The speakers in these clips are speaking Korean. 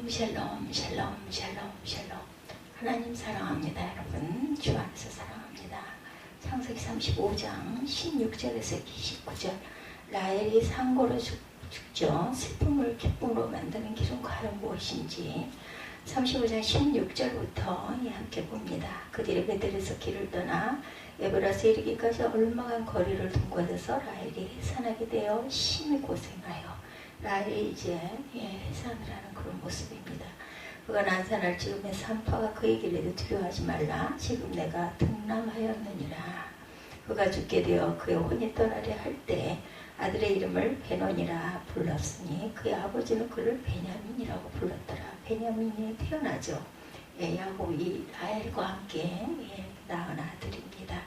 샬롬 샬롬 샬롬 샬롬. 하나님 사랑합니다. 여러분 주 안에서 사랑합니다. 창세기 35장 16절에서 29절. 라헬이 상고로 죽죠. 슬픔을 기쁨으로 만드는 길은 과연 무엇인지 35장 16절부터 함께 봅니다. 그들이 베델에서 길을 떠나 에브라스에 이르기까지 얼마간 거리를 동거해서 라헬이 해산하게 되어 심히 고생하여 라헬이 이제 해산을 하는 그런 모습입니다. 그가 난산할 즈음에 산파가 그에게 이르되 두려워하지 말라. 지금 내가 등남하였느니라. 그가 죽게 되어 그의 혼이 떠나려 할 때 아들의 이름을 베논이라 불렀으니 그의 아버지는 그를 베냐민이라고 불렀더라. 베냐민이 태어나죠. 야곱이 라헬과 함께 낳은 아들입니다.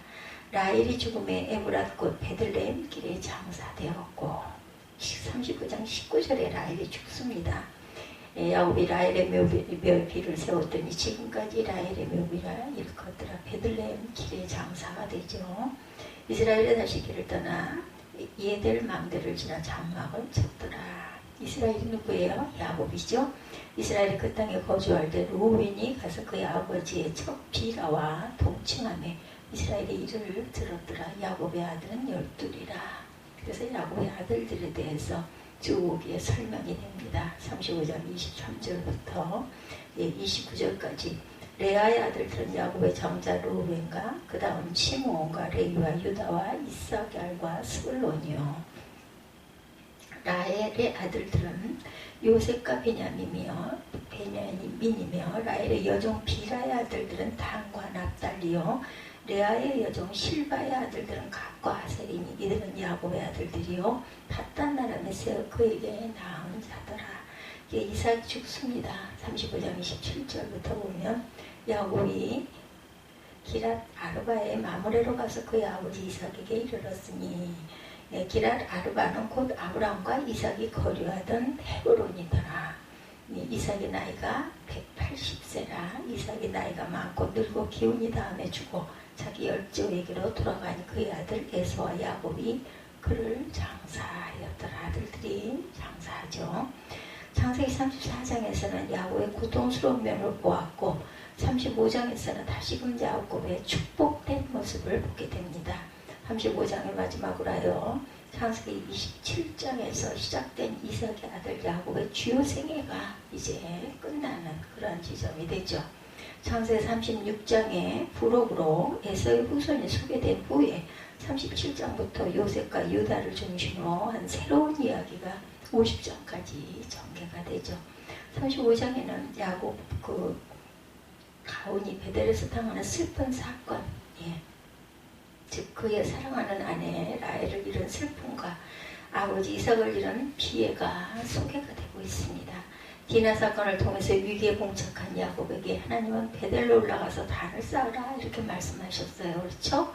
라헬이 죽음에 에브랏 곧 베들레헴 길에 장사되었고 39장 19절에 라헬이 죽습니다. 야곱이 라헬의 묘비를 세웠더니 지금까지 라헬의 묘비라 일컫더라. 베들레헴 길에 장사가 되죠. 이스라엘이 다시 길을 떠나 예델 망대를 지나 장막을 쳤더라. 이스라엘이 누구예요? 야곱이죠. 이스라엘이 그 땅에 거주할 때 루벤이 가서 그의 아버지의 첫 비라와 동침하며 이스라엘의 이름을 들었더라. 야곱의 아들은 12이라. 그래서 야곱의 아들들에 대해서 주보기에 설명이 됩니다. 35장 23절부터 29절까지 레아의 아들들은 야곱의 장자 루벤과 그 다음 시므온과 레위와 유다와 이사갈과 스불론이요. 라헬의 아들들은 요셉과 베냐민이며 라헬의 여종 비라의 아들들은 단과 납달리요. 레아의 여종 실바의 아들들은 갓과 아셀이니 이들은 야곱의 아들들이요. 핫단 아람에서 그에게 낳은 자더라. 이삭이 죽습니다. 35장 27절부터 보면 야곱이 기랏 아르바의 마므레로 가서 그의 아버지 이삭에게 이르렀으니 기랏 아르바는 곧 아브람과 이삭이 거류하던 헤브론이더라. 이삭의 나이가 180세라. 이삭의 나이가 많고 늙고 기운이 다음에 죽고 자기 열조에게로 돌아가니 그의 아들 에서와 야곱이 그를 장사하였더라. 아들들이 장사하죠. 창세기 34장에서는 야곱의 고통스러운 면을 보았고 35장에서는 다시금 야곱의 축복된 모습을 보게 됩니다. 35장의 마지막으로 하여 창세기 27장에서 시작된 이삭의 아들 야곱의 주요 생애가 이제 끝나는 그런 지점이 되죠. 창세기 36장의 부록으로 에서의 후손이 소개된 후에 37장부터 요셉과 유다를 중심으로 한 새로운 이야기가 50장까지 전개가 되죠. 35장에는 야곱 가온이 베델에서 당하는 슬픈 사건, 즉 그의 사랑하는 아내 라헬을 잃은 슬픔과 아버지 이삭을 잃은 피해가 소개가 되고 있습니다. 디나 사건을 통해서 위기에 봉착한 야곱에게 하나님은 베델로 올라가서 단을 쌓으라 이렇게 말씀하셨어요. 그렇죠?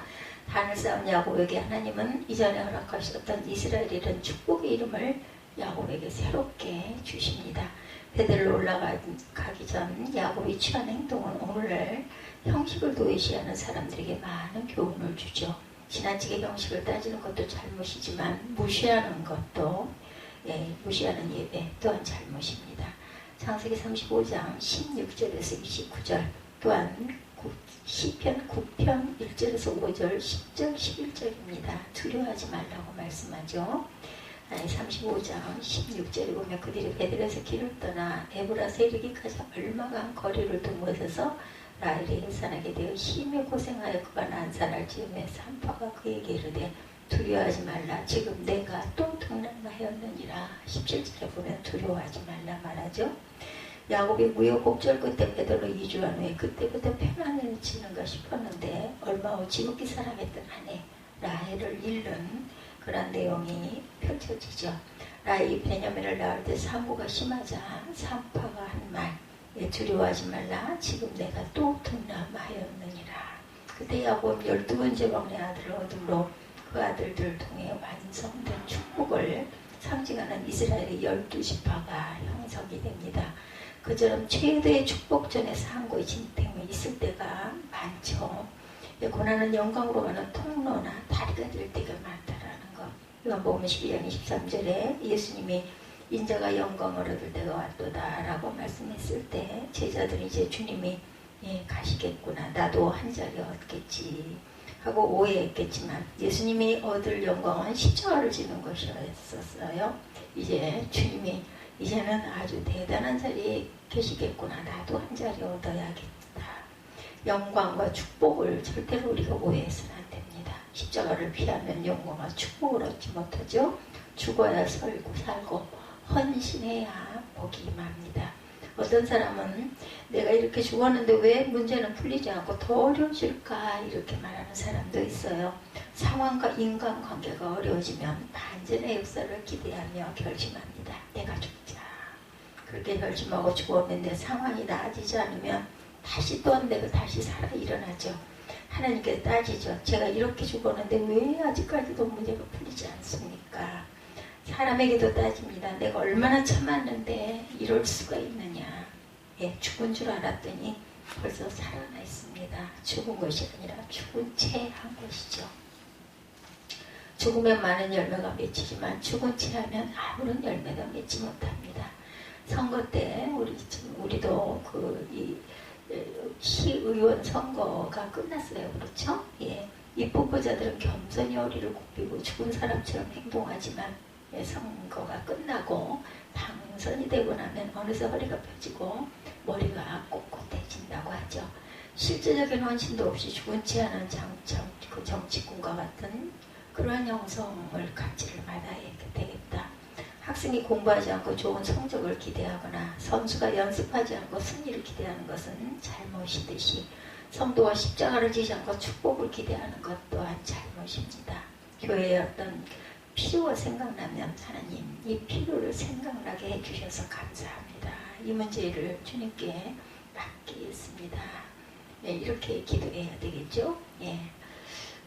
단을 쌓은 야곱에게 하나님은 이전에 허락하셨던 이스라엘에 이른 축복의 이름을 야곱에게 새롭게 주십니다. 베델로 올라가기 전 야곱이 취한 행동은 오늘날 형식을 도외시하는 사람들에게 많은 교훈을 주죠. 지나치게 형식을 따지는 것도 잘못이지만 무시하는 것도 무시하는 예배 또한 잘못입니다. 창세기 35장 16절에서 29절 또한 시편 9편 1절에서 5절 10절 11절입니다. 두려워하지 말라고 말씀하죠. 35장 16절에 보면 그들이 베델에서 길을 떠나 에브라스에 이르기까지 얼마간 거리를 동거해서 라헬이 해산하게 되어 심히 고생하여 그가 난산할 즈음에 산파가 그에게 이르되 두려워하지 말라. 지금 내가 또 등남하였느니라. 17절에 보면 두려워하지 말라 말하죠. 야곱이 무효곡절 끝에 베델로 이주한 후에 그때부터 평안을 지는가 싶었는데 얼마 후 지극히 사랑했던 아내 라헬을 잃는 그런 내용이 펼쳐지죠. 라헬이 베냐민을 낳을 때 산고가 심하자 산파가 한 말, 두려워하지 말라. 지금 내가 또 등남하였느니라. 그때 야곱 12번째 왕의 아들을 얻음으로 그 아들들을 통해 완성된 축복을 상징하는 이스라엘의 12지파가 형성이 됩니다. 그처럼 최대의 축복 전에 상고의 진택이 있을 때가 많죠. 고난은 영광으로 가는 통로나 다리가 될 때가 많다라는 것. 요한복음 12장 23절에 예수님이 인자가 영광을 얻을 때가 왔도다 라고 말씀했을 때 제자들이 이제 주님이 가시겠구나, 나도 한 자리 얻겠지 하고 오해했겠지만 예수님이 얻을 영광은 십자가를 지는 것이었어요. 이제 주님이 이제는 아주 대단한 자리에 계시겠구나, 나도 한 자리 얻어야겠다. 영광과 축복을 절대로 우리가 오해해서는 안 됩니다. 십자가를 피하면 영광과 축복을 얻지 못하죠. 죽어야 살고 헌신해야 복이 임합니다. 어떤 사람은 내가 이렇게 죽었는데 왜 문제는 풀리지 않고 더 어려워질까 이렇게 말하는 사람도 있어요. 상황과 인간관계가 어려워지면 반전의 역사를 기대하며 결심합니다. 내가 죽자. 그렇게 결심하고 죽으면 내 상황이 나아지지 않으면 다시 또한 내가 다시 살아 일어나죠. 하나님께 따지죠. 제가 이렇게 죽었는데 왜 아직까지도 문제가 풀리지 않습니까? 사람에게도 따집니다. 내가 얼마나 참았는데 이럴 수가 있느냐. 죽은 줄 알았더니 벌써 살아나 있습니다. 죽은 것이 아니라 죽은 채 한 것이죠. 죽으면 많은 열매가 맺히지만 죽은 채 하면 아무런 열매가 맺지 못합니다. 선거 때 우리도 시의원 선거가 끝났어요. 그렇죠? 입후보자들은 겸손히 허리를 굽히고 죽은 사람처럼 행동하지만 선거가 끝나고 당선이 되고 나면 어느새 허리가 펴지고 머리가 꼿꼿해진다고 하죠. 실제적인 헌신도 없이 죽은 채 하는 그 정치꾼과 같은 그러한 영성을 갖지를 말아야 되겠다. 학생이 공부하지 않고 좋은 성적을 기대하거나 선수가 연습하지 않고 승리를 기대하는 것은 잘못이듯이 성도가 십자가를 지지 않고 축복을 기대하는 것 또한 잘못입니다. 교회의 어떤 필요가 생각나면 하나님 이 필요를 생각나게 해주셔서 감사합니다. 이 문제를 주님께 맡기겠습니다. 이렇게 기도해야 되겠죠.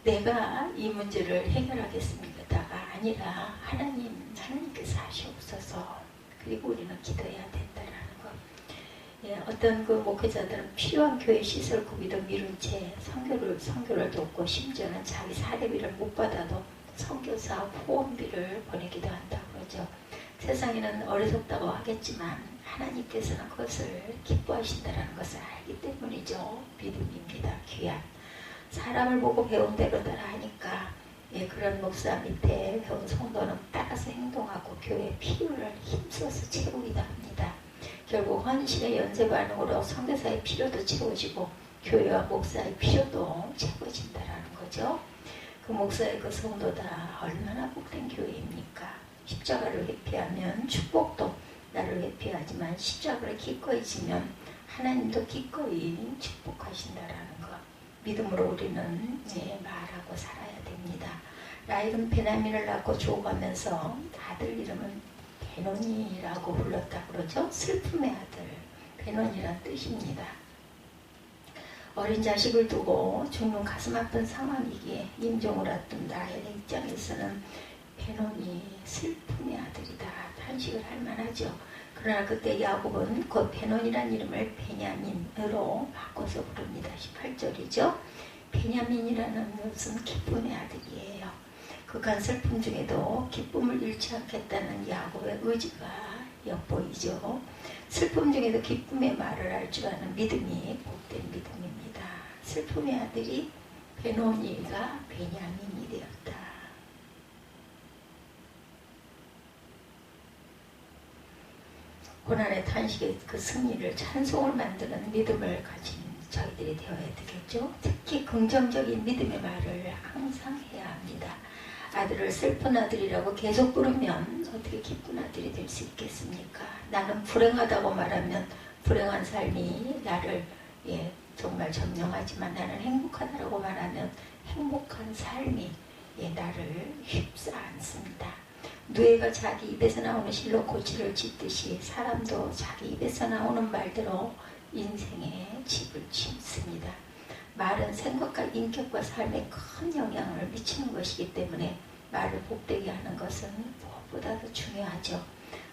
내가 이 문제를 해결하겠습니다가 아니라 하나님께서 하시옵소서. 그리고 우리는 기도해야 된다라는 것. 어떤 그 목회자들은 필요한 교회 시설 구비도 미룬 채 선교를 돕고 심지어는 자기 사례비를 못 받아도 선교사 후원비를 보내기도 한다고 그러죠. 세상에는 어리석다고 하겠지만 하나님께서는 그것을 기뻐하신다는 것을 알기 때문이죠. 믿음입니다. 귀한. 사람을 보고 배운 대로 따라 하니까 그런 목사 밑에 배운 성도는 따라서 행동하고 교회의 필요를 힘써서 채우기도 합니다. 결국 헌신의 연쇄 반응으로 선교사의 필요도 채워지고 교회와 목사의 필요도 채워진다는 거죠. 그 목사의 그 성도다 얼마나 복된 교회입니까? 십자가를 회피하면 축복도 나를 회피하지만 십자가를 기꺼이 지면 하나님도 기꺼이 축복하신다라는 것. 믿음으로 우리는 말하고 살아야 됩니다. 라헬은 베냐민을 낳고 죽어가면서 아들 이름은 베노니라고 불렀다 그러죠. 슬픔의 아들. 베노니란 뜻입니다. 어린 자식을 두고 죽는 가슴 아픈 상황이기에 임종을 앞둔 라헬의 입장에서는 베노니 슬픔의 아들이다 탄식을 할 만하죠. 그러나 그때 야곱은 그 베논이라는 이름을 베냐민으로 바꿔서 부릅니다. 18절이죠. 베냐민이라는 것은 기쁨의 아들이에요. 그간 슬픔 중에도 기쁨을 잃지 않겠다는 야곱의 의지가 엿보이죠. 슬픔 중에도 기쁨의 말을 할 줄 아는 믿음이 복된 믿음입니다. 슬픔의 아들이 베노니가 베냐민이 되었다. 고난의 탄식의 그 승리를 찬송을 만드는 믿음을 가진 저희들이 되어야 되겠죠. 특히 긍정적인 믿음의 말을 항상 해야 합니다. 아들을 슬픈 아들이라고 계속 부르면 어떻게 기쁜 아들이 될 수 있겠습니까? 나는 불행하다고 말하면 불행한 삶이 나를 정말 점령하지만 나는 행복하다고 말하면 행복한 삶이 나를 휩싸 안습니다. 누에가 자기 입에서 나오는 실로 고치를 짓듯이 사람도 자기 입에서 나오는 말대로 인생의 집을 짓습니다. 말은 생각과 인격과 삶에 큰 영향을 미치는 것이기 때문에 말을 복되게 하는 것은 무엇보다도 중요하죠.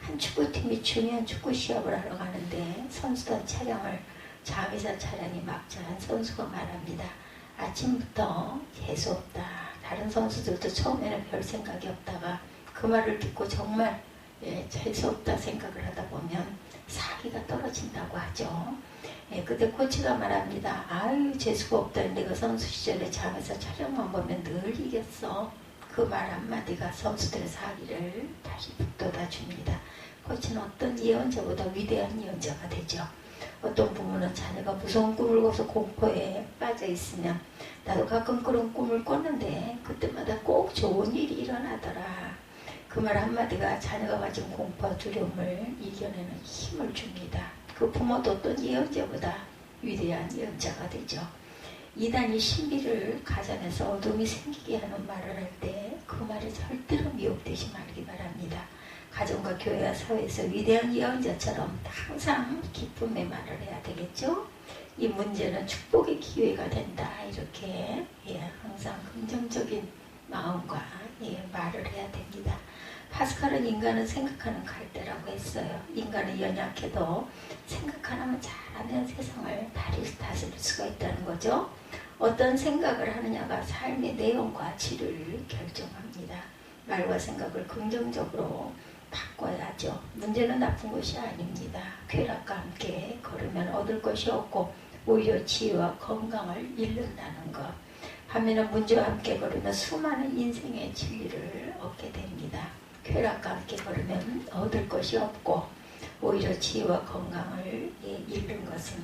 한 축구팀이 중요한 축구 시합을 하러 가는데 선수단 차량을 자회사 차량이 막자 한 선수가 말합니다. 아침부터 재수없다. 다른 선수들도 처음에는 별 생각이 없다가 그 말을 듣고 정말 재수 없다 생각을 하다 보면 사기가 떨어진다고 하죠. 그때 코치가 말합니다. 아유 재수가 없다. 내가 선수 시절에 장에서 촬영만 보면 늘 이겼어. 그 말 한마디가 선수들의 사기를 다시 북돋아 줍니다. 코치는 어떤 예언자보다 위대한 예언자가 되죠. 어떤 부모는 자녀가 무서운 꿈을 꿔서 공포에 빠져 있으면 나도 가끔 그런 꿈을 꿨는데 그때마다 꼭 좋은 일이 일어나더라. 그 말 한마디가 자녀가 가진 공포와 두려움을 이겨내는 힘을 줍니다. 그 부모도 어떤 예언자보다 위대한 예언자가 되죠. 이단이 신비를 가정에서 어둠이 생기게 하는 말을 할 때 그 말에 절대로 미혹되지 말기 바랍니다. 가정과 교회와 사회에서 위대한 예언자처럼 항상 기쁨의 말을 해야 되겠죠. 이 문제는 축복의 기회가 된다. 이렇게 항상 긍정적인 마음과 말을 해야 됩니다. 파스칼은 인간은 생각하는 갈대라고 했어요. 인간은 연약해도 생각 하나만 잘하면 세상을 다스릴 수가 있다는 거죠. 어떤 생각을 하느냐가 삶의 내용과 질을 결정합니다. 말과 생각을 긍정적으로 바꿔야죠. 문제는 나쁜 것이 아닙니다. 쾌락과 함께 걸으면 얻을 것이 없고 오히려 지혜와 건강을 잃는다는 것. 반면에 문제와 함께 걸으면 수많은 인생의 진리를 얻게 됩니다. 쾌락과 함께 걸으면 얻을 것이 없고 오히려 지혜와 건강을 잃는 것은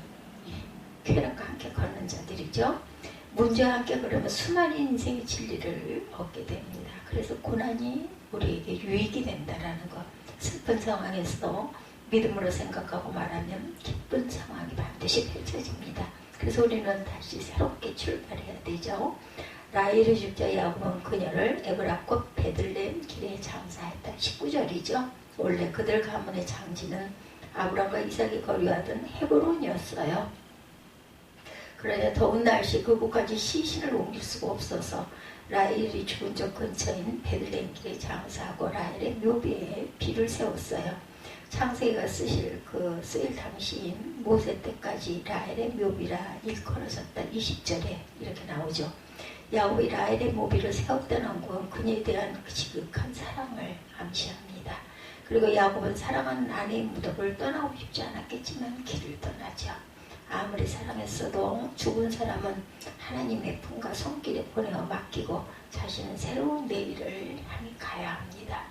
쾌락과 함께 걷는 자들이죠. 문제와 함께 걸으면 수많은 인생의 진리를 얻게 됩니다. 그래서 고난이 우리에게 유익이 된다라는 것. 슬픈 상황에서 믿음으로 생각하고 말하면 기쁜 상황이 반드시 펼쳐집니다. 그래서 우리는 다시 새롭게 출발해야 되죠. 라헬의 죽자 야곱은 그녀를 에브라꽃 베들레헴 길에 장사했다. 19절이죠. 원래 그들 가문의 장지는 아브람과 이삭이 거류하던 헤브론이었어요. 그러나 더운 날씨 그곳까지 시신을 옮길 수가 없어서 라헬이 죽은 적 근처인 베들레헴 길에 장사하고 라헬의 묘비에 비를 세웠어요. 창세기가 쓰일 당시인 모세 때까지 라헬의 묘비라 일컬어졌다. 20절에 이렇게 나오죠. 야곱이 라헬의 묘비를 세웠다는 건 그녀에 대한 지극한 사랑을 암시합니다. 그리고 야곱은 사랑하는 아내의 무덤을 떠나고 싶지 않았겠지만 길을 떠나죠. 아무리 사랑했어도 죽은 사람은 하나님의 품과 손길에 보내어 맡기고 자신은 새로운 내일을 향해 가야 합니다.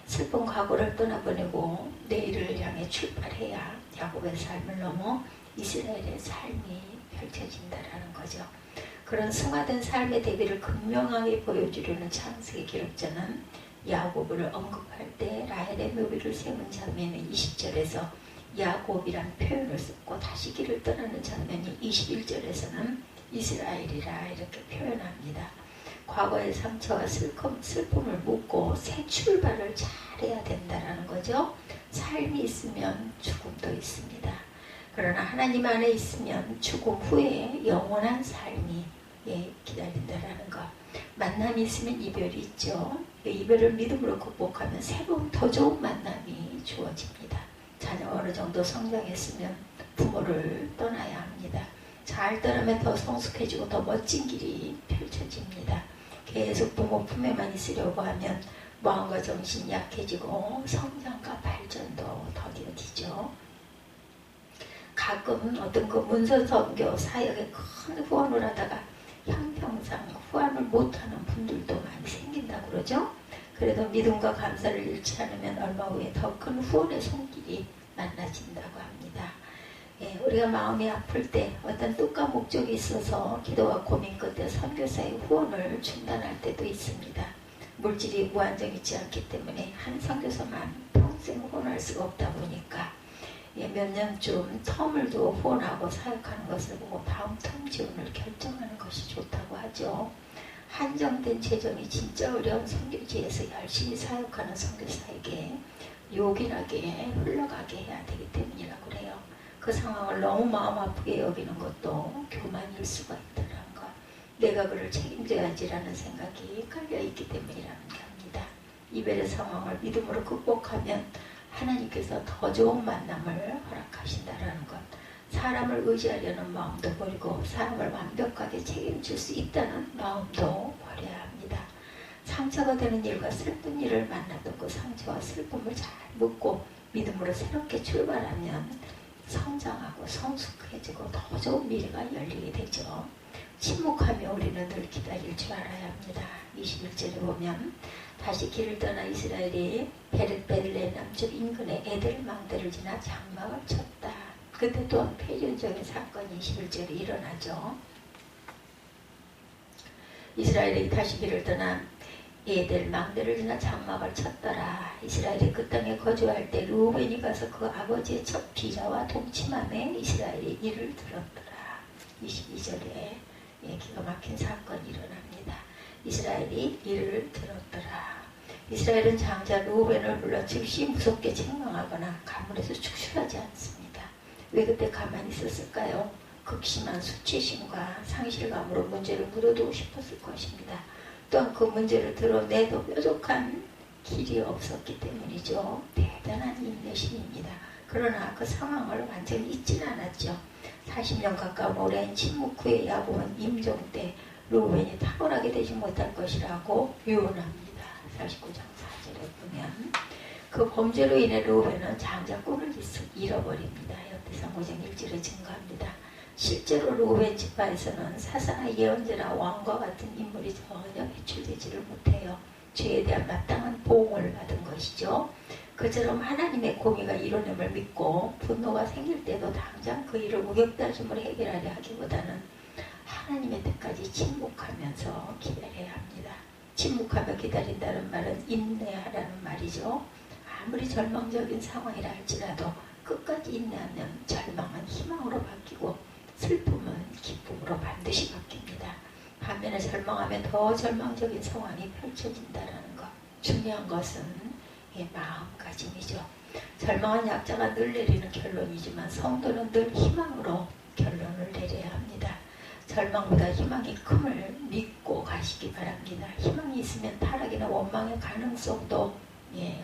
슬픈 과거를 떠나보내고 내일을 향해 출발해야 야곱의 삶을 넘어 이스라엘의 삶이 펼쳐진다라는 거죠. 그런 승화된 삶의 대비를 극명하게 보여주려는 창세기 기록자는 야곱을 언급할 때 라헬의 묘비를 세운 장면의 20절에서 야곱이란 표현을 썼고 다시 길을 떠나는 장면이 21절에서는 이스라엘이라 이렇게 표현합니다. 과거의 상처와 슬픔을 묻고 새 출발을 잘해야 된다는 거죠. 삶이 있으면 죽음도 있습니다. 그러나 하나님 안에 있으면 죽음 후에 영원한 삶이 기다린다는 것. 만남이 있으면 이별이 있죠. 이별을 믿음으로 극복하면 새로운 더 좋은 만남이 주어집니다. 자녀가 어느 정도 성장했으면 부모를 떠나야 합니다. 잘 떠나면 더 성숙해지고 더 멋진 길이 펼쳐집니다. 계속 부모 품에만 있으려고 하면 마음과 정신이 약해지고 성장과 발전도 더뎌지죠. 가끔 어떤 그 문서선교 사역에 큰 후원을 하다가 형평상 후원을 못하는 분들도 많이 생긴다고 그러죠. 그래도 믿음과 감사를 잃지 않으면 얼마 후에 더 큰 후원의 손길이 만나진다고 합니다. 우리가 마음이 아플 때 어떤 뜻과 목적이 있어서 기도와 고민 끝에 선교사의 후원을 중단할 때도 있습니다. 물질이 무한정있지 않기 때문에 한 선교사만 평생 후원할 수가 없다 보니까 몇 년쯤 텀을 두어 후원하고 사역하는 것을 보고 다음 텀 지원을 결정하는 것이 좋다고 하죠. 한정된 재정이 진짜 어려운 선교지에서 열심히 사역하는 선교사에게 요긴하게 흘러가게 해야 되기 때문이라고 그래요. 그 상황을 너무 마음 아프게 여기는 것도 교만일 수가 있다는 것. 내가 그를 책임져야지라는 생각이 깔려있기 때문이라는 겁니다. 이별의 상황을 믿음으로 극복하면 하나님께서 더 좋은 만남을 허락하신다는 것. 사람을 의지하려는 마음도 버리고 사람을 완벽하게 책임질 수 있다는 마음도 버려야 합니다. 상처가 되는 일과 슬픈 일을 만났던 그 상처와 슬픔을 잘 묻고 믿음으로 새롭게 출발하면 성장하고 성숙해지고 더 좋은 미래가 열리게 되죠. 침묵하며 우리는 늘 기다릴 줄 알아야 합니다. 21절에 보면 다시 길을 떠나 이스라엘이 베들레헴 남쪽 인근의 에델 망대를 지나 장막을 쳤다. 그때 또한 폐륜적인 사건이 21절에 일어나죠. 이스라엘이 다시 길을 떠나 에델 망대를 지나 장막을 쳤더라. 이스라엘이 그 땅에 거주할 때 르우벤이 가서 그 아버지의 첫 비자와 동침함에 이스라엘이 이를 들었더라. 22절에 기가 막힌 사건이 일어납니다. 이스라엘이 이를 들었더라. 이스라엘은 장자 르우벤을 불러 즉시 무섭게 책망하거나 가문에서 축출하지 않습니다. 왜 그때 가만히 있었을까요? 극심한 수치심과 상실감으로 문제를 묻어두고 싶었을 것입니다. 또한 그 문제를 드러내도 뾰족한 길이 없었기 때문이죠. 대단한 인내심입니다. 그러나 그 상황을 완전히 잊지는 않았죠. 40년 가까운 오랜 침묵 후에 야곱은 임종 때 르우벤이 탁월하게 되지 못할 것이라고 유언합니다. 49장 4절에 보면 그 범죄로 인해 르우벤은 장자권을 잃어버립니다. 역대상 5장 1절에 증거합니다. 실제로 르우벤 지파에서는 사사나 예언자나 왕과 같은 인물이 전혀 배출되지를 못해요. 죄에 대한 마땅한 보응을 받은 것이죠. 그처럼 하나님의 공의가 이뤄냄을 믿고 분노가 생길 때도 당장 그 일을 우격다짐으로 해결하려 하기보다는 하나님의 때까지 침묵하면서 기다려야 합니다. 침묵하며 기다린다는 말은 인내하라는 말이죠. 아무리 절망적인 상황이라 할지라도 끝까지 인내하면 절망은 희망으로 바뀌고 슬픔은 기쁨으로 반드시 바뀝니다. 반면에 절망하면 더 절망적인 상황이 펼쳐진다는 것. 중요한 것은 마음가짐이죠. 절망한 약자가 늘 내리는 결론이지만 성도는 늘 희망으로 결론을 내려야 합니다. 절망보다 희망이 큼을 믿고 가시기 바랍니다. 희망이 있으면 타락이나 원망의 가능성도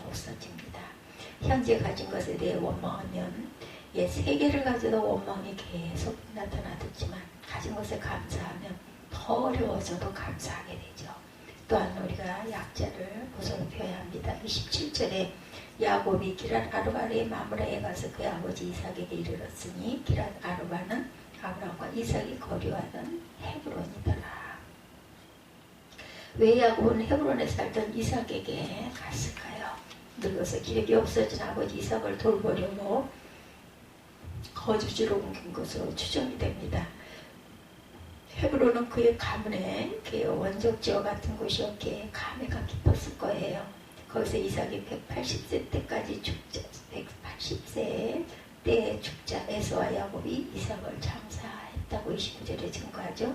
없어집니다. 현재 가진 것에 대해 원망하면 세계를 가져도 원망이 계속 나타나겠지만 가진 것에 감사하면 더 어려워져도 감사하게 되죠. 또한 우리가 약자를 보살펴야 합니다. 27절에 야곱이 기랏 아르바의 마므라에 가서 그의 아버지 이삭에게 이르렀으니 기랏 아르바는 아브라함과 이삭이 거류하던 헤브론이더라. 왜 야곱은 헤브론에 살던 이삭에게 갔을까요? 늙어서 기력이 없어진 아버지 이삭을 돌보려고 거주지로 옮긴 것으로 추정이 됩니다. 헤브론은 그의 가문의 원적지와 같은 곳이었기에 감회가 깊었을 거예요. 거기서 이삭이 180세 때까지 죽자, 180세 때의 죽자 에서와 야곱이 이삭을 장사했다고 29절에 증거하죠.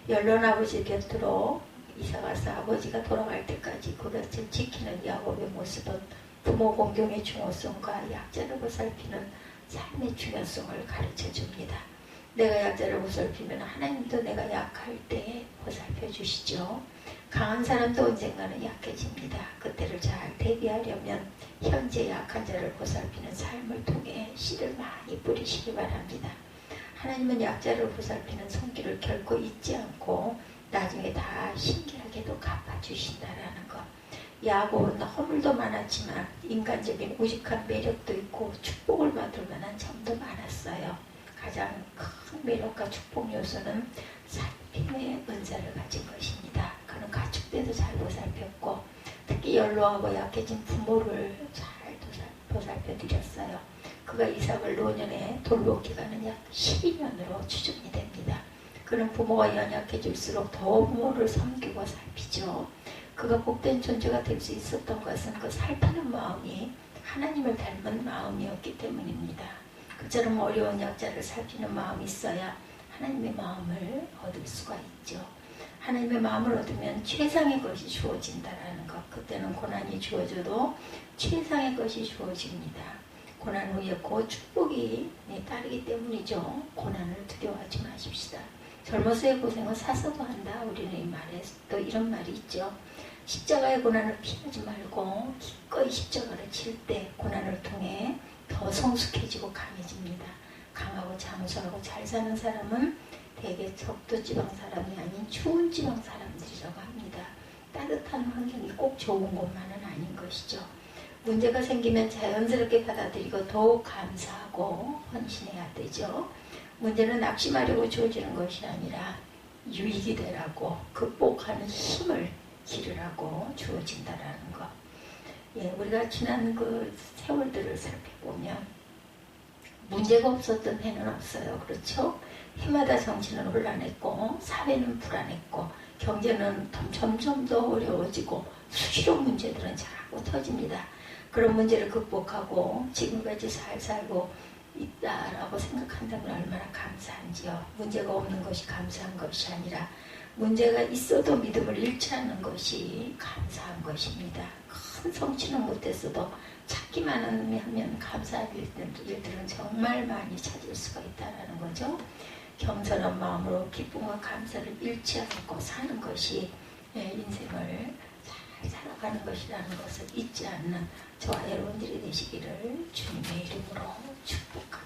연론 아버지 곁으로 이사 가서 아버지가 돌아갈 때까지 그 곁을 지키는 야곱의 모습은 부모 공경의 중요성과 약자를 보살피는 삶의 중요성을 가르쳐 줍니다. 내가 약자를 보살피면 하나님도 내가 약할 때 보살펴 주시죠. 강한 사람도 언젠가는 약해집니다. 그때를 잘 대비하려면 현재 약한 자를 보살피는 삶을 통해 씨를 많이 뿌리시기 바랍니다. 하나님은 약자를 보살피는 손길을 결코 잊지 않고 나중에 다 신기하게도 갚아주신다라는 것. 야곱은 허물도 많았지만 인간적인 우직한 매력도 있고 축복을 받을 만한 점도 많았어요. 가장 큰 매력과 축복 요소는 살핌의 은사를 가진 것입니다. 그는 가축 때도 잘 보살폈고 특히 연로하고 약해진 부모를 잘 보살펴 드렸어요. 그가 이삭을 노년에 돌보 기간은 약 12년으로 추정이 됩니다. 그는 부모가 연약해질수록 더 부모를 섬기고 살피죠. 그가 복된 존재가 될 수 있었던 것은 그 살피는 마음이 하나님을 닮은 마음이었기 때문입니다. 그처럼 어려운 약자를 살피는 마음이 있어야 하나님의 마음을 얻을 수가 있죠. 하나님의 마음을 얻으면 최상의 것이 주어진다라는 것. 그때는 고난이 주어져도 최상의 것이 주어집니다. 고난 후에 곧 축복이 따르기 때문이죠. 고난을 두려워하지 마십시다. 젊어서의 고생은 사서도 한다. 우리는 이 말에 또 이런 말이 있죠. 십자가의 고난을 피하지 말고 기꺼이 십자가를 칠 때 고난을 통해 더 성숙해지고 강해집니다. 강하고 장수하고 잘 사는 사람은 대개 적도 지방 사람이 아닌 추운 지방 사람들이라고 합니다. 딴 따뜻한 환경이 꼭 좋은 것만은 아닌 것이죠. 문제가 생기면 자연스럽게 받아들이고 더욱 감사하고 헌신해야 되죠. 문제는 낙심하려고 주어지는 것이 아니라 유익이 되라고 극복하는 힘을 기르라고 주어진다라는 것. 예, 우리가 지난 그 세월들을 살펴보면 문제가 없었던 해는 없어요. 그렇죠? 해마다 정치는 혼란했고 사회는 불안했고 경제는 점점 더 어려워지고 수시로 문제들은 자꾸 터집니다. 그런 문제를 극복하고 지금까지 잘 살고 있다라고 생각한다면 얼마나 감사한지요. 문제가 없는 것이 감사한 것이 아니라 문제가 있어도 믿음을 잃지 않는 것이 감사한 것입니다. 큰 성취는 못했어도 찾기만 하면 감사할 일들은 정말 많이 찾을 수가 있다는 거죠. 겸손한 마음으로 기쁨과 감사를 잃지 않고 사는 것이 인생을 잘 살아가는 것이라는 것을 잊지 않는 저와 여러분들이 되시기를 주님의 이름으로 축복합니다.